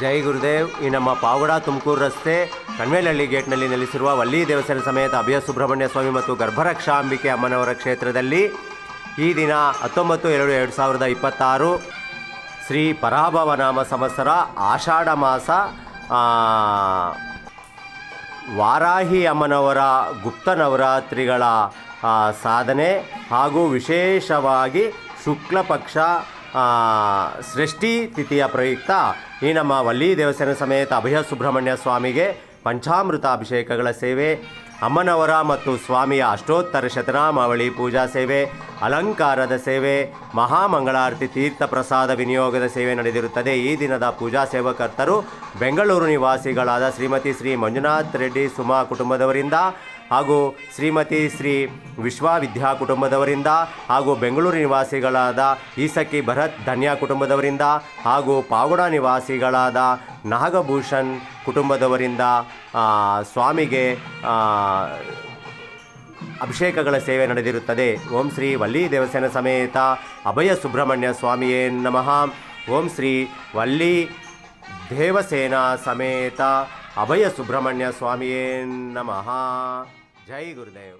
ಜೈ ಗುರುದೇವ್. ಈ ನಮ್ಮ ಪಾವಗಡ ತುಮಕೂರು ರಸ್ತೆ ಕಣ್ವೇಲಹಳ್ಳಿ ಗೇಟ್ನಲ್ಲಿ ನೆಲೆಸಿರುವ ವಲ್ಲಿ ದೇವಸ್ಥಾನ ಸಮೇತ ಅಭಯ ಸುಬ್ರಹ್ಮಣ್ಯ ಸ್ವಾಮಿ ಮತ್ತು ಗರ್ಭರಕ್ಷಾಂಬಿಕೆ ಅಮ್ಮನವರ ಕ್ಷೇತ್ರದಲ್ಲಿ ಈ ದಿನ 19/2/2026 ಶ್ರೀ ಪರಾಭವ ನಾಮ ಸಂವತ್ಸರ ಆಷಾಢ ಮಾಸ ವಾರಾಹಿ ಅಮ್ಮನವರ ಗುಪ್ತ ನವರಾತ್ರಿಗಳ ಸಾಧನೆ ಹಾಗೂ ವಿಶೇಷವಾಗಿ ಶುಕ್ಲ ಪಕ್ಷ ಷಷ್ಠಿ ತಿಥಿಯ ಪ್ರಯುಕ್ತ ಈ ನಮ್ಮ ವಲ್ಲಿ ದೇವಸ್ಥಾನ ಸಮೇತ ಅಭಯ ಸುಬ್ರಹ್ಮಣ್ಯ ಸ್ವಾಮಿಗೆ ಪಂಚಾಮೃತ ಅಭಿಷೇಕಗಳ ಸೇವೆ, ಅಮ್ಮನವರ ಮತ್ತು ಸ್ವಾಮಿಯ ಅಷ್ಟೋತ್ತರ ಶತನಾಮಾವಳಿ ಪೂಜಾ ಸೇವೆ, ಅಲಂಕಾರದ ಸೇವೆ, ಮಹಾಮಂಗಳಾರತಿ ತೀರ್ಥ ಪ್ರಸಾದ ವಿನಿಯೋಗದ ಸೇವೆ ನಡೆದಿರುತ್ತದೆ. ಈ ದಿನದ ಪೂಜಾ ಸೇವಕರ್ತರು ಬೆಂಗಳೂರು ನಿವಾಸಿಗಳಾದ ಶ್ರೀಮತಿ ಶ್ರೀ ಮಂಜುನಾಥ್ ರೆಡ್ಡಿ ಸುಮಾ ಕುಟುಂಬದವರಿಂದ ಹಾಗೂ ಶ್ರೀಮತಿ ಶ್ರೀ ವಿಶ್ವವಿದ್ಯಾ ಕುಟುಂಬದವರಿಂದ ಹಾಗೂ ಬೆಂಗಳೂರು ನಿವಾಸಿಗಳಾದ ಈಸಕ್ಕಿ ಭರತ್ ಧನ್ಯ ಕುಟುಂಬದವರಿಂದ ಹಾಗೂ ಪಾವಗಡ ನಿವಾಸಿಗಳಾದ ನಾಗಭೂಷಣ್ ಕುಟುಂಬದವರಿಂದ ಸ್ವಾಮಿಗೆ ಅಭಿಷೇಕಗಳ ಸೇವೆ ನಡೆದಿರುತ್ತದೆ. ಓಂ ಶ್ರೀ ವಲ್ಲಿ ದೇವಸ್ಥಾನ ಸಮೇತ ಅಭಯ ಸುಬ್ರಹ್ಮಣ್ಯ ಸ್ವಾಮಿಯೇ ನಮಃ. ಓಂ ಶ್ರೀ ವಲ್ಲಿ ದೇವಸೇನಾ ಸಮೇತ ಅಭಯ ಸುಬ್ರಹ್ಮಣ್ಯ ಸ್ವಾಮಿಯೇ ನಮಃ. ಜೈ ಗುರುದೇವ್.